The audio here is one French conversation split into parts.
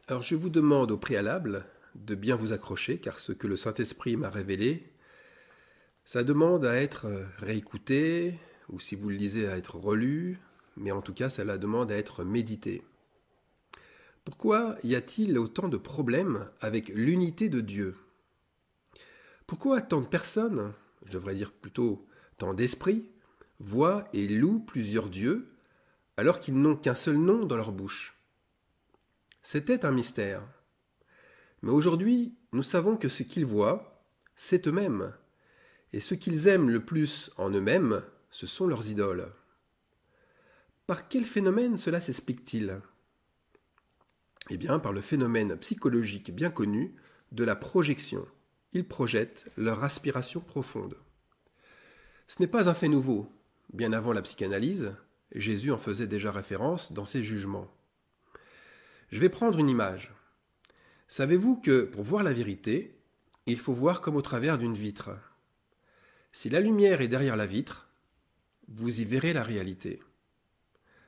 Alors je vous demande au préalable de bien vous accrocher, car ce que le Saint-Esprit m'a révélé, ça demande à être réécouté, ou si vous le lisez, à être relu, mais en tout cas, ça la demande à être médité. Pourquoi y a-t-il autant de problèmes avec l'unité de Dieu? Pourquoi tant de personnes, je devrais dire plutôt tant d'esprits, voient et louent plusieurs dieux alors qu'ils n'ont qu'un seul nom dans leur bouche? C'était un mystère. Mais aujourd'hui, nous savons que ce qu'ils voient, c'est eux-mêmes. Et ce qu'ils aiment le plus en eux-mêmes, ce sont leurs idoles. Par quel phénomène cela s'explique-t-il? Eh bien, par le phénomène psychologique bien connu de la projection. Ils projettent leur aspiration profonde. Ce n'est pas un fait nouveau. Bien avant la psychanalyse, Jésus en faisait déjà référence dans ses jugements. Je vais prendre une image. Savez-vous que pour voir la vérité, il faut voir comme au travers d'une vitre? Si la lumière est derrière la vitre, vous y verrez la réalité.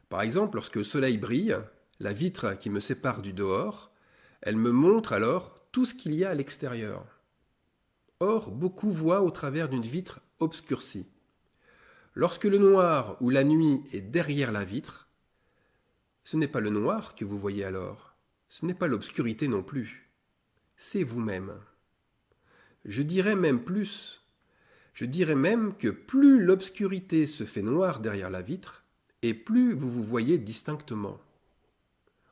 Par exemple, lorsque le soleil brille, la vitre qui me sépare du dehors, elle me montre alors tout ce qu'il y a à l'extérieur. Or, beaucoup voient au travers d'une vitre obscurcie. Lorsque le noir ou la nuit est derrière la vitre, ce n'est pas le noir que vous voyez alors, ce n'est pas l'obscurité non plus, c'est vous-même. Je dirais même plus, je dirais même que plus l'obscurité se fait noire derrière la vitre, et plus vous vous voyez distinctement.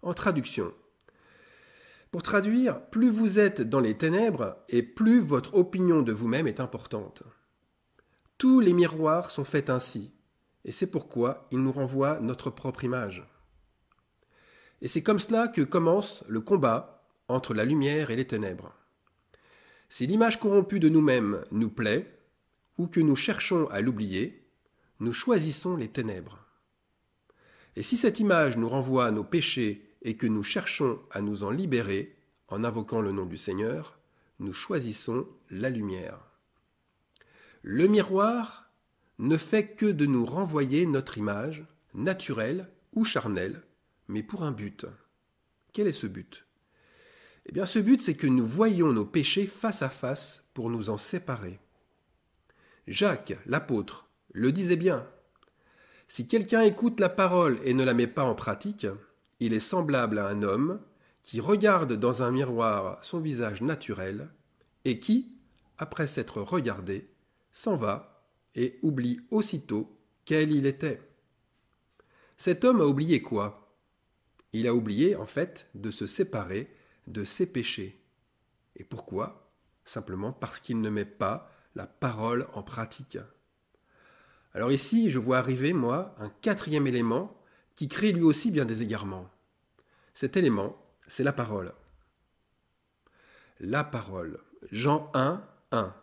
En traduction, pour traduire, plus vous êtes dans les ténèbres et plus votre opinion de vous-même est importante. Tous les miroirs sont faits ainsi, et c'est pourquoi ils nous renvoient notre propre image. Et c'est comme cela que commence le combat entre la lumière et les ténèbres. Si l'image corrompue de nous-mêmes nous plaît, ou que nous cherchons à l'oublier, nous choisissons les ténèbres. Et si cette image nous renvoie à nos péchés et que nous cherchons à nous en libérer en invoquant le nom du Seigneur, nous choisissons la lumière. Le miroir ne fait que de nous renvoyer notre image, naturelle ou charnelle, mais pour un but. Quel est ce but? Eh bien, ce but, c'est que nous voyions nos péchés face à face pour nous en séparer. Jacques, l'apôtre, le disait bien. Si quelqu'un écoute la parole et ne la met pas en pratique, il est semblable à un homme qui regarde dans un miroir son visage naturel et qui, après s'être regardé, s'en va et oublie aussitôt quel il était. Cet homme a oublié quoi? Il a oublié, en fait, de se séparer de ses péchés. Et pourquoi? Simplement parce qu'il ne met pas la parole en pratique. Alors ici, je vois arriver, moi, un quatrième élément qui crée lui aussi bien des égarements. Cet élément, c'est la parole. La parole. Jean 1, 1.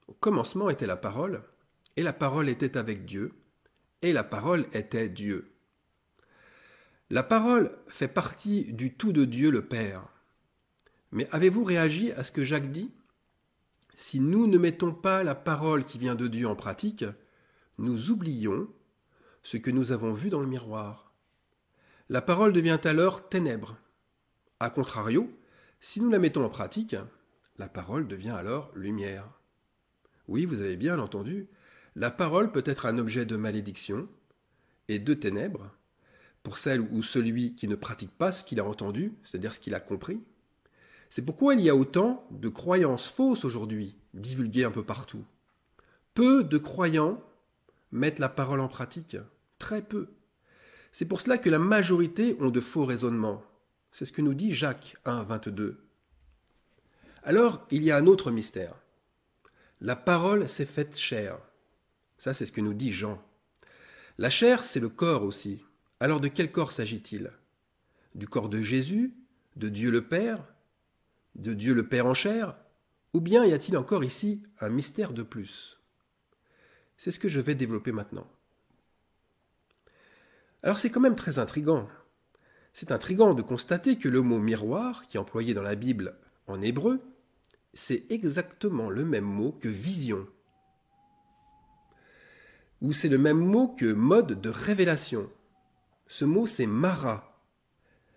Au commencement était la parole, et la parole était avec Dieu, et la parole était Dieu. La parole fait partie du tout de Dieu le Père. Mais avez-vous réagi à ce que Jacques dit? Si nous ne mettons pas la parole qui vient de Dieu en pratique, nous oublions ce que nous avons vu dans le miroir. La parole devient alors ténèbres. A contrario, si nous la mettons en pratique, la parole devient alors lumière. Oui, vous avez bien entendu, la parole peut être un objet de malédiction et de ténèbres pour celle ou celui qui ne pratique pas ce qu'il a entendu, c'est-à-dire ce qu'il a compris. C'est pourquoi il y a autant de croyances fausses aujourd'hui, divulguées un peu partout. Peu de croyants mettent la parole en pratique, très peu. C'est pour cela que la majorité ont de faux raisonnements. C'est ce que nous dit Jacques 1, 22. Alors, il y a un autre mystère. La parole s'est faite chair. Ça, c'est ce que nous dit Jean. La chair, c'est le corps aussi. Alors de quel corps s'agit-il? Du corps de Jésus, de Dieu le Père, de Dieu le Père en chair? Ou bien y a-t-il encore ici un mystère de plus? C'est ce que je vais développer maintenant. Alors c'est quand même très intriguant. C'est intriguant de constater que le mot miroir, qui est employé dans la Bible en hébreu, c'est exactement le même mot que vision. Ou c'est le même mot que mode de révélation. Ce mot, c'est mara.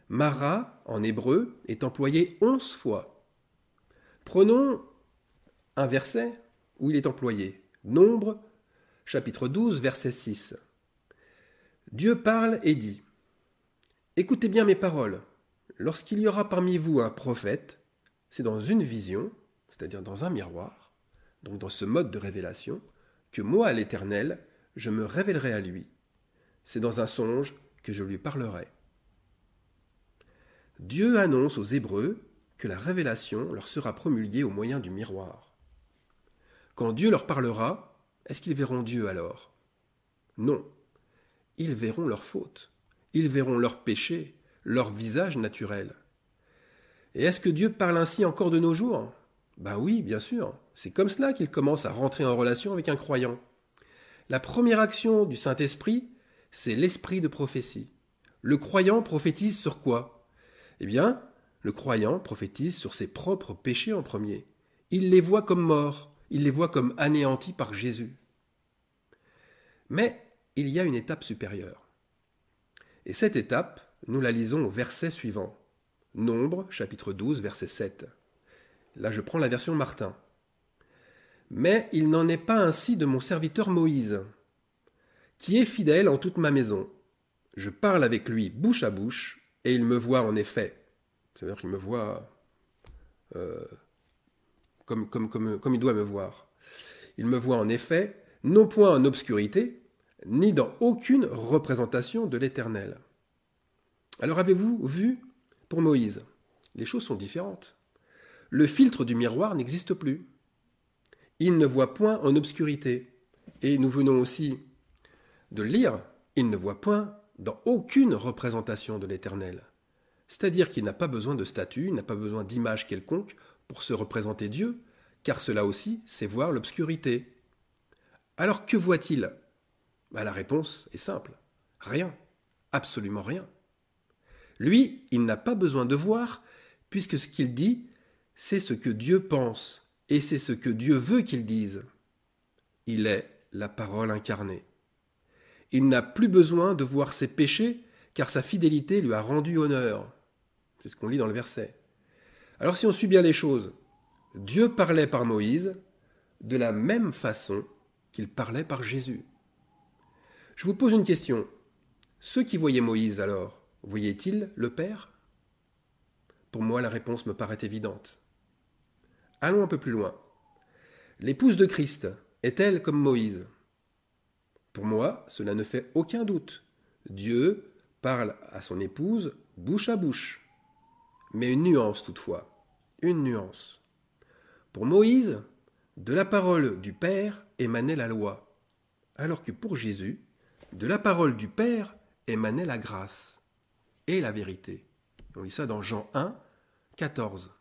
Mara, en hébreu, est employé 11 fois. Prenons un verset où il est employé. Nombre, chapitre 12, verset 6. Dieu parle et dit : « Écoutez bien mes paroles. Lorsqu'il y aura parmi vous un prophète, c'est dans une vision, c'est-à-dire dans un miroir, donc dans ce mode de révélation, que moi, l'Éternel, je me révélerai à lui. C'est dans un songe que je lui parlerai. » Dieu annonce aux Hébreux que la révélation leur sera promulguée au moyen du miroir. Quand Dieu leur parlera, est-ce qu'ils verront Dieu alors ? Non. Ils verront leurs fautes. Ils verront leurs péchés, leur visage naturel. Et est-ce que Dieu parle ainsi encore de nos jours ? Ben oui, bien sûr. C'est comme cela qu'il commence à rentrer en relation avec un croyant. La première action du Saint-Esprit, c'est l'esprit de prophétie. Le croyant prophétise sur quoi ? Eh bien, le croyant prophétise sur ses propres péchés en premier. Il les voit comme morts, il les voit comme anéantis par Jésus. Mais il y a une étape supérieure. Et cette étape, nous la lisons au verset suivant. Nombre, chapitre 12, verset 7. Là, je prends la version Martin. « Mais il n'en est pas ainsi de mon serviteur Moïse, qui est fidèle en toute ma maison. Je parle avec lui bouche à bouche, et il me voit en effet. » C'est-à-dire qu'il me voit comme il doit me voir. Il me voit en effet, non point en obscurité, ni dans aucune représentation de l'Éternel. Alors avez-vous vu pour Moïse ? Les choses sont différentes. Le filtre du miroir n'existe plus. Il ne voit point en obscurité. Et nous venons aussi de le lire, il ne voit point dans aucune représentation de l'Éternel. C'est-à-dire qu'il n'a pas besoin de statue, il n'a pas besoin d'image quelconque pour se représenter Dieu, car cela aussi, c'est voir l'obscurité. Alors que voit-il ? La réponse est simple. Rien. Absolument rien. Lui, il n'a pas besoin de voir, puisque ce qu'il dit, c'est ce que Dieu pense, et c'est ce que Dieu veut qu'il dise. Il est la parole incarnée. Il n'a plus besoin de voir ses péchés, car sa fidélité lui a rendu honneur. C'est ce qu'on lit dans le verset. Alors si on suit bien les choses, Dieu parlait par Moïse de la même façon qu'il parlait par Jésus. Je vous pose une question. Ceux qui voyaient Moïse alors, voyaient-ils le Père ? Pour moi, la réponse me paraît évidente. Allons un peu plus loin. L'épouse de Christ est-elle comme Moïse ? Pour moi, cela ne fait aucun doute. Dieu parle à son épouse bouche à bouche. Mais une nuance toutefois. Une nuance. Pour Moïse, de la parole du Père émanait la loi, alors que pour Jésus, de la parole du Père émanait la grâce et la vérité. On lit ça dans Jean 1, 14.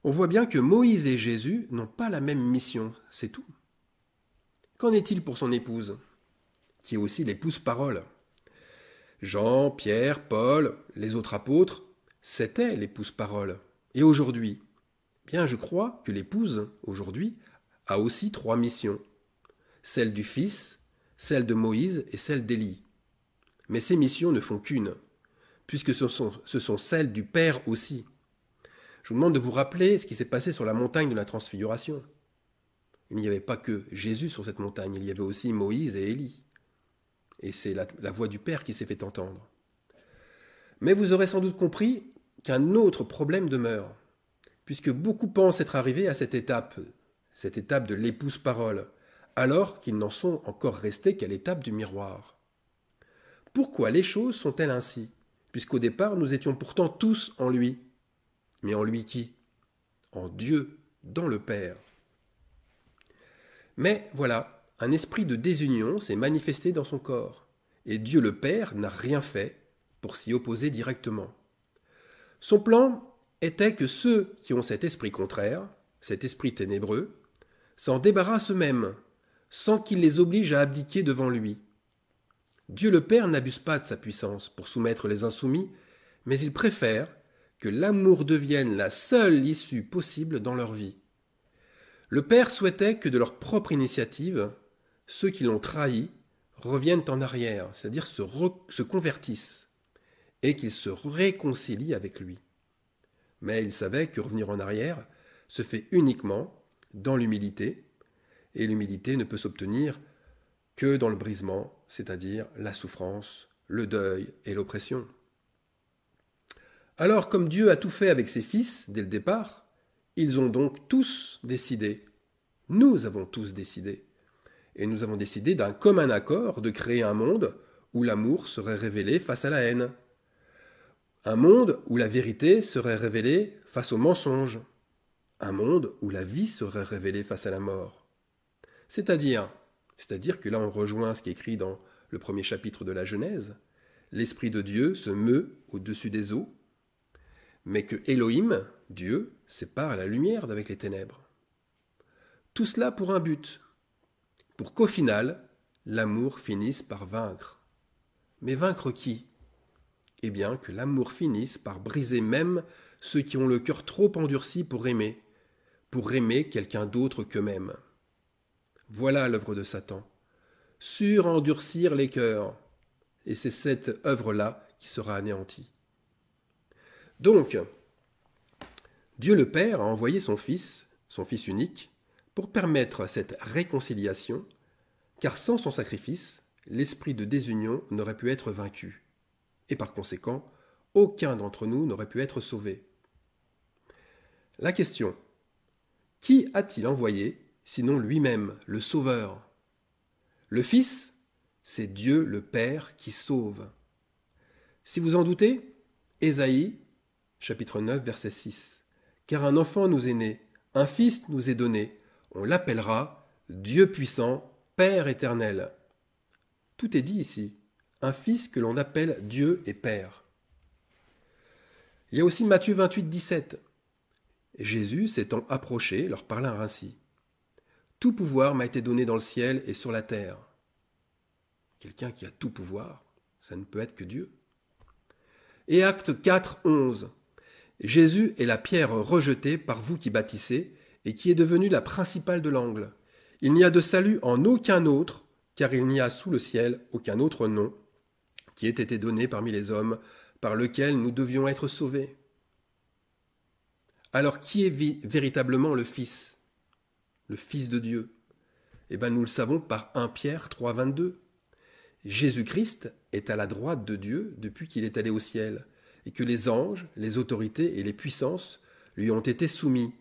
On voit bien que Moïse et Jésus n'ont pas la même mission, c'est tout. Qu'en est-il pour son épouse, qui est aussi l'épouse parole ? Jean, Pierre, Paul, les autres apôtres, c'était l'épouse parole. Et aujourd'hui ? Bien, je crois que l'épouse, aujourd'hui, a aussi 3 missions. Celle du Fils, celle de Moïse et celle d'Élie. Mais ces missions ne font qu'une, puisque ce sont celles du Père aussi. Je vous demande de vous rappeler ce qui s'est passé sur la montagne de la Transfiguration. Il n'y avait pas que Jésus sur cette montagne, il y avait aussi Moïse et Élie. Et c'est la voix du Père qui s'est fait entendre. Mais vous aurez sans doute compris qu'un autre problème demeure, puisque beaucoup pensent être arrivés à cette étape de l'épouse parole, alors qu'ils n'en sont encore restés qu'à l'étape du miroir. Pourquoi les choses sont-elles ainsi, puisqu'au départ nous étions pourtant tous en lui ? Mais en lui qui ? En Dieu, dans le Père. Mais voilà, un esprit de désunion s'est manifesté dans son corps, et Dieu le Père n'a rien fait pour s'y opposer directement. Son plan était que ceux qui ont cet esprit contraire, cet esprit ténébreux, s'en débarrassent eux-mêmes, sans qu'il les oblige à abdiquer devant lui. Dieu le Père n'abuse pas de sa puissance pour soumettre les insoumis, mais il préfère que l'amour devienne la seule issue possible dans leur vie. Le Père souhaitait que de leur propre initiative, ceux qui l'ont trahi reviennent en arrière, c'est-à-dire se convertissent. et qu'il se réconcilie avec lui. Mais il savait que revenir en arrière se fait uniquement dans l'humilité, et l'humilité ne peut s'obtenir que dans le brisement, c'est-à-dire la souffrance, le deuil et l'oppression. Alors, comme Dieu a tout fait avec ses fils dès le départ, ils ont donc tous décidé, nous avons tous décidé, et nous avons décidé d'un commun accord de créer un monde où l'amour serait révélé face à la haine, un monde où la vérité serait révélée face au mensonge, un monde où la vie serait révélée face à la mort. C'est-à-dire que là on rejoint ce qui est écrit dans le premier chapitre de la Genèse, l'Esprit de Dieu se meut au-dessus des eaux, mais que Elohim, Dieu, sépare la lumière d'avec les ténèbres. Tout cela pour un but, pour qu'au final, l'amour finisse par vaincre. Mais vaincre qui ? Eh bien, que l'amour finisse par briser même ceux qui ont le cœur trop endurci pour aimer quelqu'un d'autre qu'eux-mêmes. Voilà l'œuvre de Satan. Surendurcir les cœurs. Et c'est cette œuvre-là qui sera anéantie. Donc, Dieu le Père a envoyé son Fils unique, pour permettre cette réconciliation, car sans son sacrifice, l'esprit de désunion n'aurait pu être vaincu. Et par conséquent, aucun d'entre nous n'aurait pu être sauvé. La question, qui a-t-il envoyé, sinon lui-même, le Sauveur ? Le Fils, c'est Dieu le Père qui sauve. Si vous en doutez, Ésaïe, chapitre 9, verset 6. « Car un enfant nous est né, un fils nous est donné, on l'appellera Dieu puissant, Père éternel. » Tout est dit ici, un fils que l'on appelle Dieu et Père. Il y a aussi Matthieu 28, 17. Jésus, s'étant approché, leur parla ainsi. « Tout pouvoir m'a été donné dans le ciel et sur la terre. » Quelqu'un qui a tout pouvoir, ça ne peut être que Dieu. Et Acte 4, 11. Jésus est la pierre rejetée par vous qui bâtissez et qui est devenue la principale de l'angle. Il n'y a de salut en aucun autre, car il n'y a sous le ciel aucun autre nom qui ait été donné parmi les hommes par lequel nous devions être sauvés. Alors qui est véritablement le Fils de Dieu ? Eh bien nous le savons par 1 Pierre 3, 22. Jésus-Christ est à la droite de Dieu depuis qu'il est allé au ciel, et que les anges, les autorités et les puissances lui ont été soumis.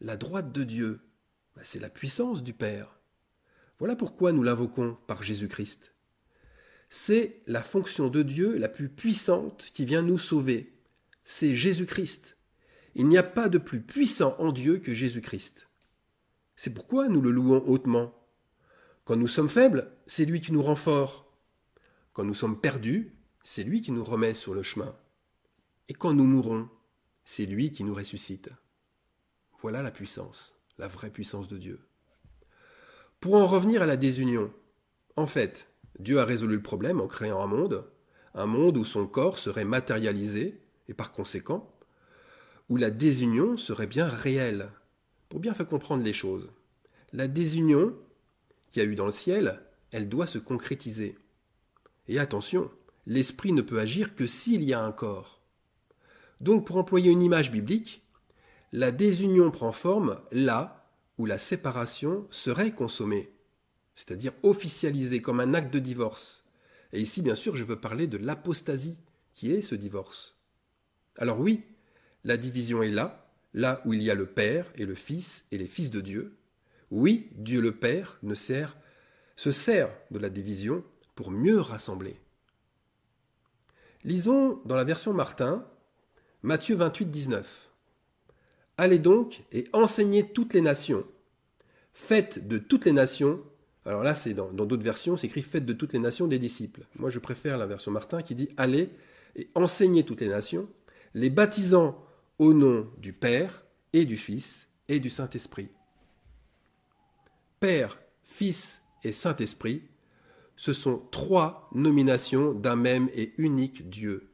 La droite de Dieu, c'est la puissance du Père. Voilà pourquoi nous l'invoquons par Jésus-Christ. C'est la fonction de Dieu la plus puissante qui vient nous sauver. C'est Jésus-Christ. Il n'y a pas de plus puissant en Dieu que Jésus-Christ. C'est pourquoi nous le louons hautement. Quand nous sommes faibles, c'est lui qui nous rend forts. Quand nous sommes perdus, c'est lui qui nous remet sur le chemin. Et quand nous mourons, c'est lui qui nous ressuscite. Voilà la puissance, la vraie puissance de Dieu. Pour en revenir à la désunion, en fait, Dieu a résolu le problème en créant un monde où son corps serait matérialisé et par conséquent, où la désunion serait bien réelle. Pour bien faire comprendre les choses, la désunion qu'il y a eu dans le ciel, elle doit se concrétiser. Et attention, l'esprit ne peut agir que s'il y a un corps. Donc, pour employer une image biblique, la désunion prend forme là où la séparation serait consommée, c'est-à-dire officialisée comme un acte de divorce. Et ici, bien sûr, je veux parler de l'apostasie, qui est ce divorce. Alors oui, la division est là où il y a le Père et le Fils et les fils de Dieu. Oui, Dieu le Père se sert de la division pour mieux rassembler. Lisons dans la version Martin, Matthieu 28, 19. « Allez donc et enseignez toutes les nations. Faites de toutes les nations... » Alors là, c'est dans d'autres versions, c'est écrit « Faites de toutes les nations des disciples ». Moi, je préfère la version Martin qui dit « Allez et enseignez toutes les nations, les baptisant au nom du Père et du Fils et du Saint-Esprit. » Père, Fils et Saint-Esprit, ce sont 3 nominations d'un même et unique Dieu.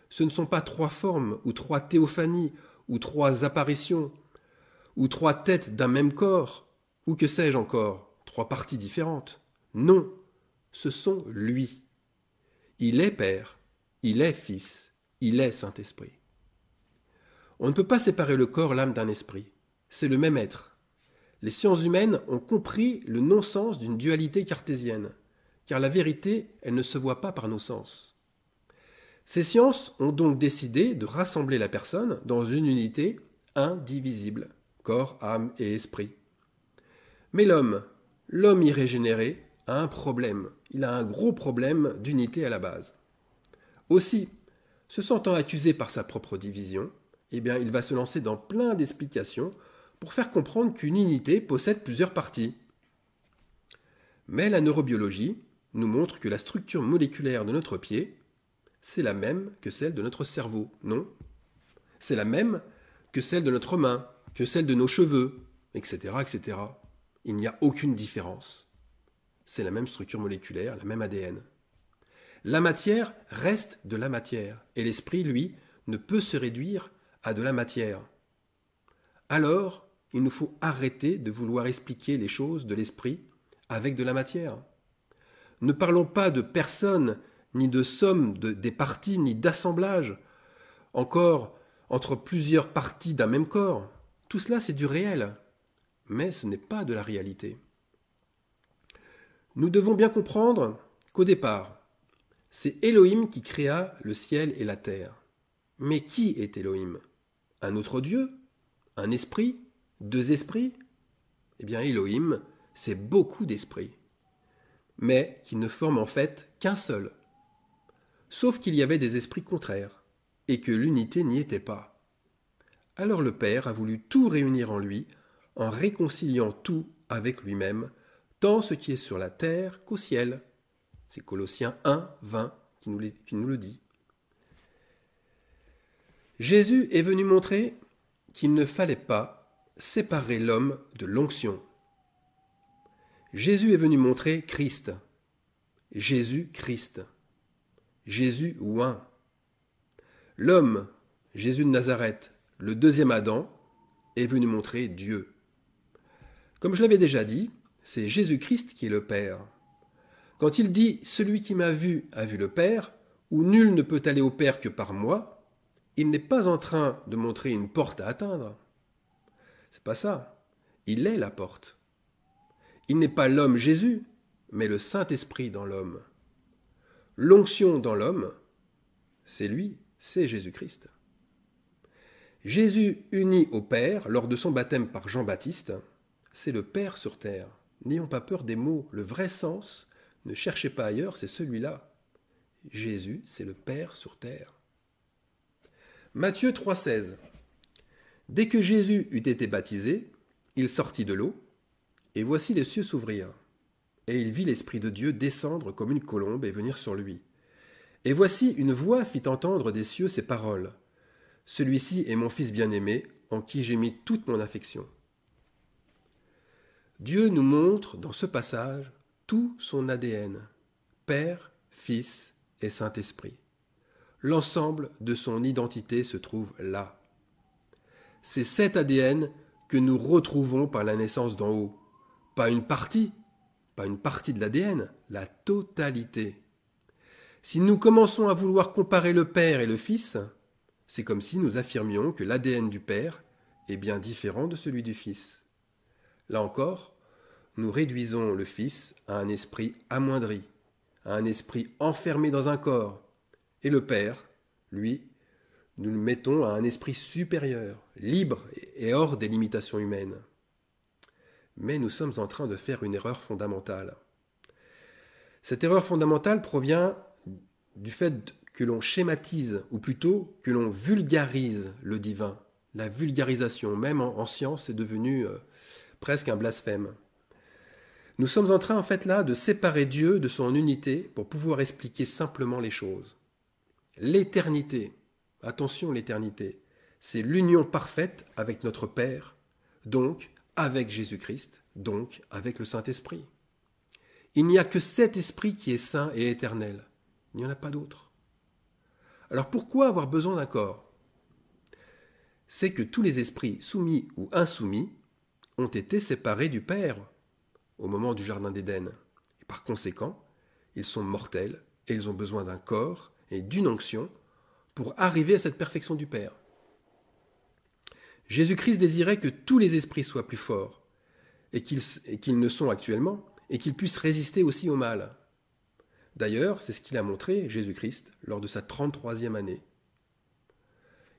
Ce ne sont pas 3 formes ou 3 théophanies ou 3 apparitions ou 3 têtes d'un même corps ou que sais-je encore, 3 parties différentes. Non, ce sont lui. Il est Père, Il est Fils, il est Saint-Esprit. On ne peut pas séparer le corps, l'âme d'un esprit. C'est le même être. Les sciences humaines ont compris le non-sens d'une dualité cartésienne, car la vérité, elle ne se voit pas par nos sens. Ces sciences ont donc décidé de rassembler la personne dans une unité indivisible, corps, âme et esprit. Mais l'homme irrégénéré, a un problème. Il a un gros problème d'unité à la base. Aussi, se sentant accusé par sa propre division, il va se lancer dans plein d'explications pour faire comprendre qu'une unité possède plusieurs parties. Mais la neurobiologie nous montre que la structure moléculaire de notre pied, c'est la même que celle de notre cerveau, non? C'est la même que celle de notre main, que celle de nos cheveux, etc., etc. Il n'y a aucune différence. C'est la même structure moléculaire, la même ADN. La matière reste de la matière, et l'esprit, lui, ne peut se réduire à de la matière. Alors, il nous faut arrêter de vouloir expliquer les choses de l'esprit avec de la matière. Ne parlons pas de personnes, ni de somme des parties, ni d'assemblage, encore entre plusieurs parties d'un même corps. Tout cela, c'est du réel, mais ce n'est pas de la réalité. Nous devons bien comprendre qu'au départ, c'est Elohim qui créa le ciel et la terre. Mais qui est Elohim? Un autre Dieu? Un esprit? Deux esprits? Eh bien, Elohim, c'est beaucoup d'esprits, mais qui ne forment en fait qu'un seul. Sauf qu'il y avait des esprits contraires, et que l'unité n'y était pas. Alors le Père a voulu tout réunir en lui, en réconciliant tout avec lui-même, tant ce qui est sur la terre qu'au ciel. C'est Colossiens 1, 20 qui nous le dit. Jésus est venu montrer qu'il ne fallait pas séparer l'homme de l'onction. Jésus est venu montrer Christ. Jésus-Christ. Jésus oint. L'homme, Jésus de Nazareth, le deuxième Adam, est venu montrer Dieu. Comme je l'avais déjà dit, c'est Jésus-Christ qui est le Père. Quand il dit « Celui qui m'a vu a vu le Père » ou « Nul ne peut aller au Père que par moi », il n'est pas en train de montrer une porte à atteindre. C'est pas ça. Il est la porte. Il n'est pas l'homme Jésus, mais le Saint-Esprit dans l'homme. L'onction dans l'homme, c'est lui, c'est Jésus-Christ. Jésus uni au Père lors de son baptême par Jean-Baptiste, c'est le Père sur terre. N'ayons pas peur des mots, le vrai sens, ne cherchez pas ailleurs, c'est celui-là. Jésus, c'est le Père sur terre. Matthieu 3,16. Dès que Jésus eut été baptisé, il sortit de l'eau, et voici les cieux s'ouvrirent. Et il vit l'Esprit de Dieu descendre comme une colombe et venir sur lui. Et voici une voix fit entendre des cieux ces paroles. Celui-ci est mon Fils bien-aimé, en qui j'ai mis toute mon affection. Dieu nous montre dans ce passage tout son ADN, Père, Fils et Saint-Esprit. L'ensemble de son identité se trouve là. C'est cet ADN que nous retrouvons par la naissance d'en haut. Pas une partie de l'ADN, la totalité. Si nous commençons à vouloir comparer le Père et le Fils, c'est comme si nous affirmions que l'ADN du Père est bien différent de celui du Fils. Là encore, nous réduisons le Fils à un esprit amoindri, à un esprit enfermé dans un corps, et le Père, lui, nous le mettons à un esprit supérieur, libre et hors des limitations humaines. Mais nous sommes en train de faire une erreur fondamentale. Cette erreur fondamentale provient du fait que l'on schématise, ou plutôt que l'on vulgarise le divin. La vulgarisation, même en science, est devenue presque un blasphème. Nous sommes en train, en fait, là, de séparer Dieu de son unité pour pouvoir expliquer simplement les choses. L'éternité, attention l'éternité, c'est l'union parfaite avec notre Père, donc avec Jésus-Christ, donc avec le Saint-Esprit. Il n'y a que cet Esprit qui est saint et éternel. Il n'y en a pas d'autre. Alors pourquoi avoir besoin d'un corps? C'est que tous les esprits soumis ou insoumis ont été séparés du Père au moment du Jardin d'Éden. Et par conséquent, ils sont mortels et ils ont besoin d'un corps et d'une onction pour arriver à cette perfection du Père. Jésus-Christ désirait que tous les esprits soient plus forts, et qu'ils ne sont actuellement, et qu'ils puissent résister aussi au mal. D'ailleurs, c'est ce qu'il a montré, Jésus-Christ, lors de sa 33e année.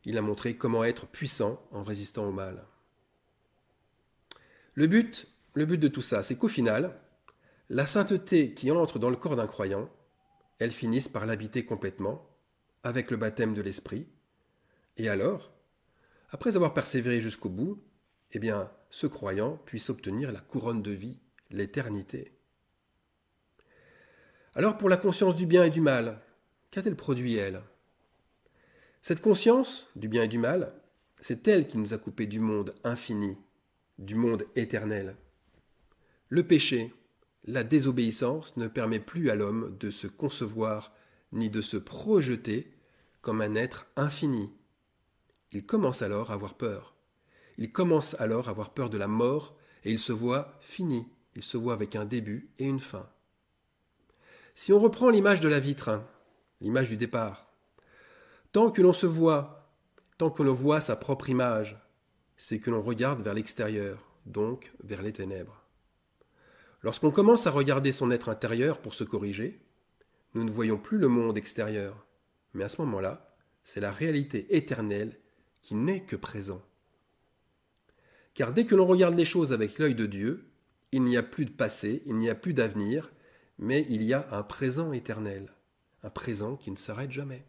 Il a montré comment être puissant en résistant au mal. Le but de tout ça, c'est qu'au final, la sainteté qui entre dans le corps d'un croyant, elle finisse par l'habiter complètement, avec le baptême de l'Esprit. Et alors, après avoir persévéré jusqu'au bout, eh bien, ce croyant puisse obtenir la couronne de vie, l'éternité. Alors, pour la conscience du bien et du mal, qu'a-t-elle produit, elle ? Cette conscience du bien et du mal, c'est elle qui nous a coupés du monde infini, du monde éternel. Le péché, la désobéissance ne permet plus à l'homme de se concevoir ni de se projeter comme un être infini. Il commence alors à avoir peur. Il commence alors à avoir peur de la mort et il se voit fini. Il se voit avec un début et une fin. Si on reprend l'image de la vitre, l'image du départ, tant que l'on se voit, tant que l'on voit sa propre image, c'est que l'on regarde vers l'extérieur, donc vers les ténèbres. Lorsqu'on commence à regarder son être intérieur pour se corriger, nous ne voyons plus le monde extérieur, mais à ce moment-là, c'est la réalité éternelle qui n'est que présent. Car dès que l'on regarde les choses avec l'œil de Dieu, il n'y a plus de passé, il n'y a plus d'avenir, mais il y a un présent éternel, un présent qui ne s'arrête jamais.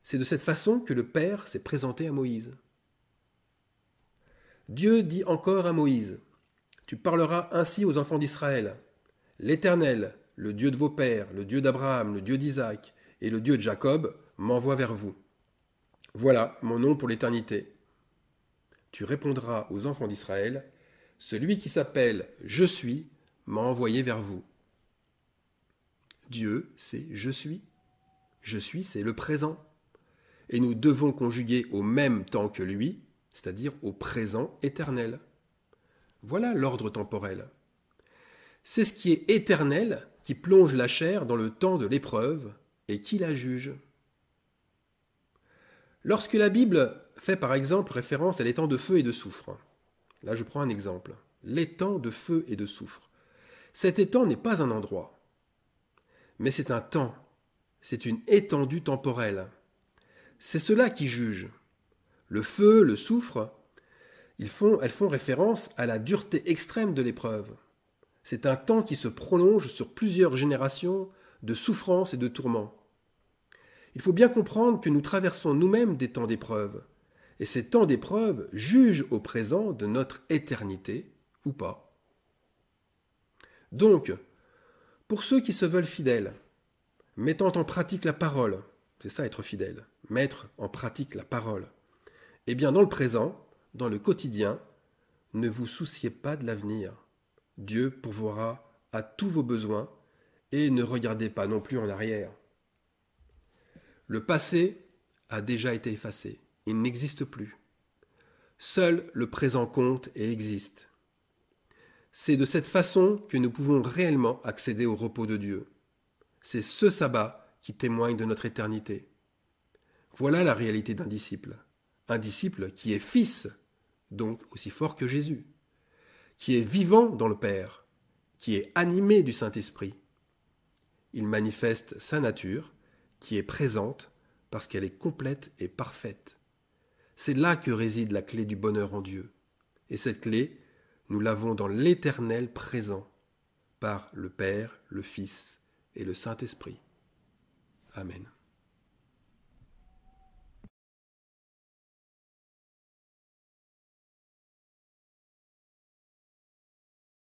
C'est de cette façon que le Père s'est présenté à Moïse. Dieu dit encore à Moïse, « Tu parleras ainsi aux enfants d'Israël. L'Éternel, le Dieu de vos pères, le Dieu d'Abraham, le Dieu d'Isaac et le Dieu de Jacob, m'envoie vers vous. Voilà mon nom pour l'éternité. Tu répondras aux enfants d'Israël, « Celui qui s'appelle « Je suis » m'a envoyé vers vous. » Dieu, c'est « Je suis ». « Je suis », c'est le présent. Et nous devons conjuguer au même temps que lui, c'est-à-dire au présent éternel. Voilà l'ordre temporel. C'est ce qui est éternel qui plonge la chair dans le temps de l'épreuve et qui la juge. Lorsque la Bible fait par exemple référence à l'étang de feu et de soufre, là je prends un exemple, l'étang de feu et de soufre, cet étang n'est pas un endroit, mais c'est un temps, c'est une étendue temporelle. C'est cela qui juge. Le feu, le soufre, elles font référence à la dureté extrême de l'épreuve. C'est un temps qui se prolonge sur plusieurs générations de souffrance et de tourments. Il faut bien comprendre que nous traversons nous-mêmes des temps d'épreuve, et ces temps d'épreuve jugent au présent de notre éternité ou pas. Donc, pour ceux qui se veulent fidèles, mettant en pratique la parole, c'est ça être fidèle, mettre en pratique la parole, eh bien dans le présent, dans le quotidien, ne vous souciez pas de l'avenir. Dieu pourvoira à tous vos besoins et ne regardez pas non plus en arrière. Le passé a déjà été effacé, il n'existe plus. Seul le présent compte et existe. C'est de cette façon que nous pouvons réellement accéder au repos de Dieu. C'est ce sabbat qui témoigne de notre éternité. Voilà la réalité d'un disciple. Un disciple qui est fils, donc aussi fort que Jésus, qui est vivant dans le Père, qui est animé du Saint-Esprit. Il manifeste sa nature, qui est présente parce qu'elle est complète et parfaite. C'est là que réside la clé du bonheur en Dieu. Et cette clé, nous l'avons dans l'Éternel présent, par le Père, le Fils et le Saint-Esprit. Amen.